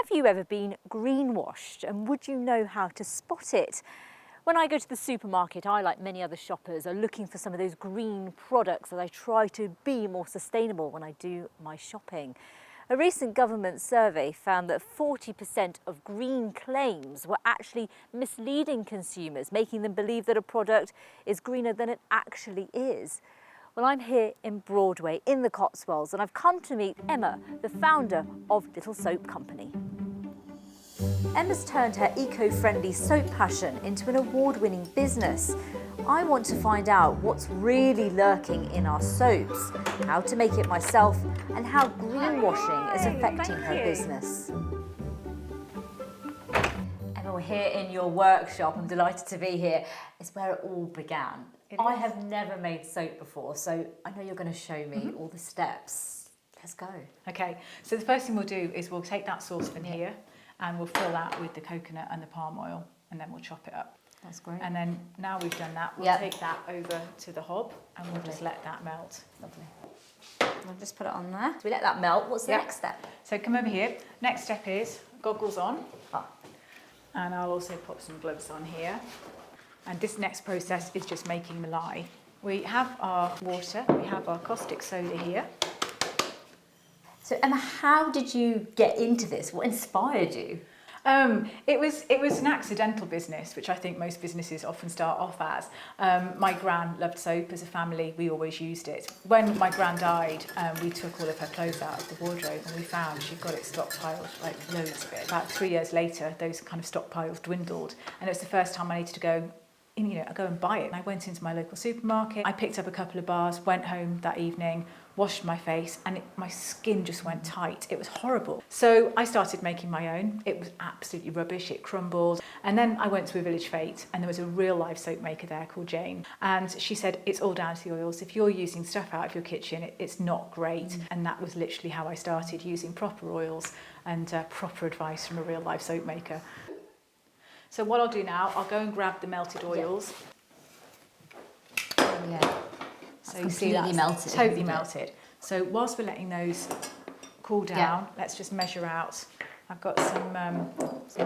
Have you ever been greenwashed, and would you know how to spot it? When I go to the supermarket, I, like many other shoppers, are looking for some of those green products as I try to be more sustainable when I do my shopping. A recent government survey found that 40% of green claims were actually misleading consumers, making them believe that a product is greener than it actually is. Well, I'm here in Broadway in the Cotswolds, and I've come to meet Emma, the founder of Little Soap Company. Emma's turned her eco-friendly soap passion into an award-winning business. I want to find out what's really lurking in our soaps, how to make it myself, and how greenwashing is affecting her business. Emma, we're here in your workshop. I'm delighted to be here. It's where it all began. I have never made soap before, so I know you're going to show me all the steps. Let's go. Okay, so the first thing we'll do is we'll take that saucepan here and we'll fill that with the coconut and the palm oil, and then we'll chop it up. That's great. And then now we've done that, we'll take that over to the hob and we'll just let that melt. Lovely. I'll just put it on there. So we let that melt. What's the next step? So come over here. Next step is goggles on. Oh. And I'll also pop some gloves on here. And this next process is just making malai. We have our water, we have our caustic soda here. So Emma, how did you get into this? What inspired you? It was an accidental business, which I think most businesses often start off as. My gran loved soap as a family, we always used it. When my gran died, we took all of her clothes out of the wardrobe and we found she'd got it stockpiled, like loads of it. About 3 years later, those kind of stockpiles dwindled, and it was the first time I needed to go and buy it. And I went into my local supermarket, I picked up a couple of bars, went home that evening, washed my face, and my skin just went tight. It was horrible. So I started making my own. It was absolutely rubbish, it crumbled. And then I went to a village fete and there was a real live soap maker there called Jane. And she said, it's all down to the oils. If you're using stuff out of your kitchen, it's not great. And that was literally how I started using proper oils and proper advice from a real live soap maker. So what I'll do now, I'll go and grab the melted oils. Oh, yeah. So you see that's melted, totally melted. So whilst we're letting those cool down, let's just measure out. I've got some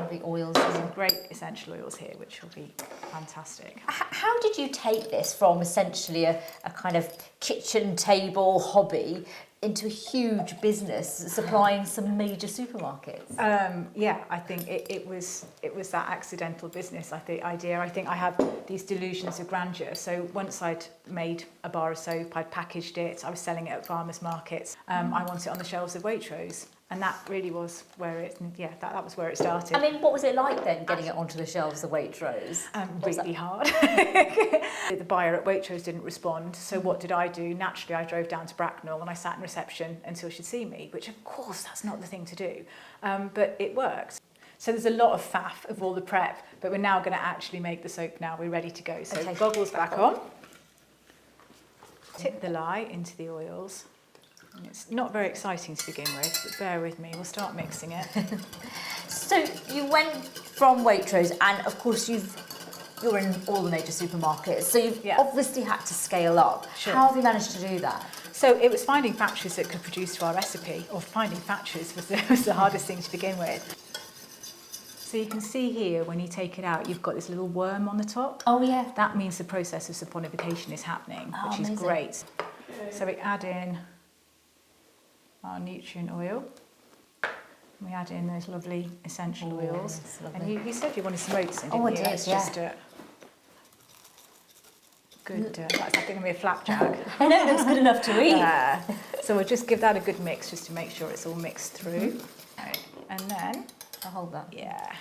of the oils, some great essential oils here, which will be fantastic. How did you take this from essentially a kind of kitchen table hobby into a huge business supplying some major supermarkets? I think it was that accidental business. I think I have these delusions of grandeur. So once I'd made a bar of soap, I'd packaged it, I was selling it at farmers markets. I wanted it on the shelves of Waitrose. And that really was where that was where it started. I mean, what was it like then, getting it onto the shelves of Waitrose? Really hard. The buyer at Waitrose didn't respond, so what did I do? Naturally, I drove down to Bracknell and I sat in reception until she'd see me, which of course that's not the thing to do, but it worked. So there's a lot of faff of all the prep, but we're now going to actually make the soap now. We're ready to go. So goggles back on. Tip the lye into the oils. It's not very exciting to begin with, but bear with me, we'll start mixing it. So you went from Waitrose, and of course you're in all the major supermarkets, so you've obviously had to scale up. Sure. How have you managed to do that? So it was finding factories that could produce to our recipe, or finding factories was the hardest thing to begin with. So you can see here, when you take it out, you've got this little worm on the top. Oh yeah. That means the process of saponification is happening, which is great. So we add in our nutrient oil. We add in those lovely essential oils. And you said you wanted some oats in, didn't you? I did, Just good, that's like going to be a flapjack. I know, it looks good enough to eat. So we'll just give that a good mix just to make sure it's all mixed through. Right. And then, I'll hold that. Yeah.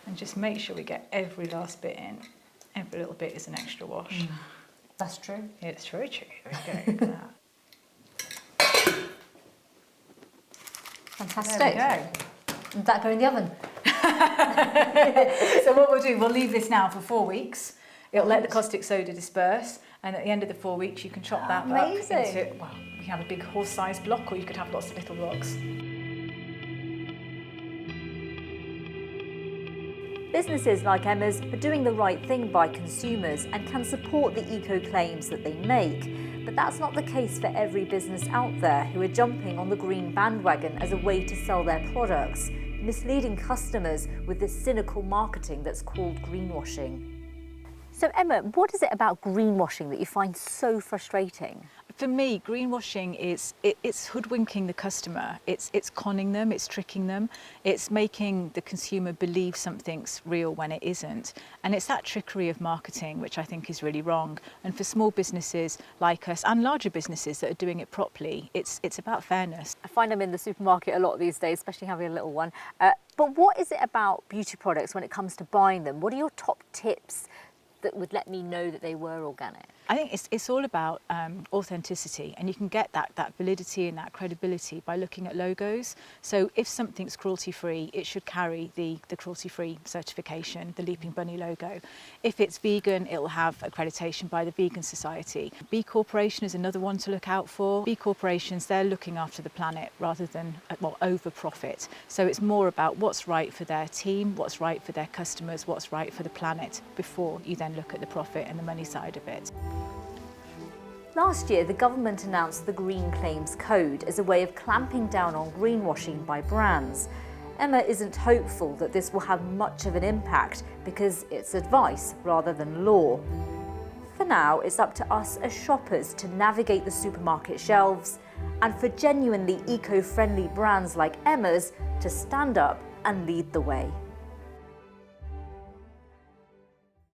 And just make sure we get every last bit in. Every little bit is an extra wash. That's true. It's very true. There we go. Look at that. Fantastic. There we go. Did that go in the oven? So what we'll do, we'll leave this now for 4 weeks. It'll let the caustic soda disperse, and at the end of the 4 weeks you can chop that up into, well, you can have a big horse-sized block, or you could have lots of little blocks. Businesses like Emma's are doing the right thing by consumers and can support the eco-claims that they make. But that's not the case for every business out there who are jumping on the green bandwagon as a way to sell their products, misleading customers with this cynical marketing that's called greenwashing. So Emma, what is it about greenwashing that you find so frustrating? For me, greenwashing it's hoodwinking the customer. It's conning them, it's tricking them, it's making the consumer believe something's real when it isn't. And it's that trickery of marketing which I think is really wrong. And for small businesses like us and larger businesses that are doing it properly, it's about fairness. I find them in the supermarket a lot these days, especially having a little one. But what is it about beauty products when it comes to buying them? What are your top tips that would let me know that they were organic? I think it's all about authenticity, and you can get that validity and that credibility by looking at logos. So if something's cruelty-free, it should carry the cruelty-free certification, the Leaping Bunny logo. If it's vegan, it'll have accreditation by the Vegan Society. B Corporation is another one to look out for. B Corporations, they're looking after the planet rather than over profit. So it's more about what's right for their team, what's right for their customers, what's right for the planet, before you then look at the profit and the money side of it. Last year, the government announced the Green Claims Code as a way of clamping down on greenwashing by brands. Emma isn't hopeful that this will have much of an impact because it's advice rather than law. For now, it's up to us as shoppers to navigate the supermarket shelves and for genuinely eco-friendly brands like Emma's to stand up and lead the way.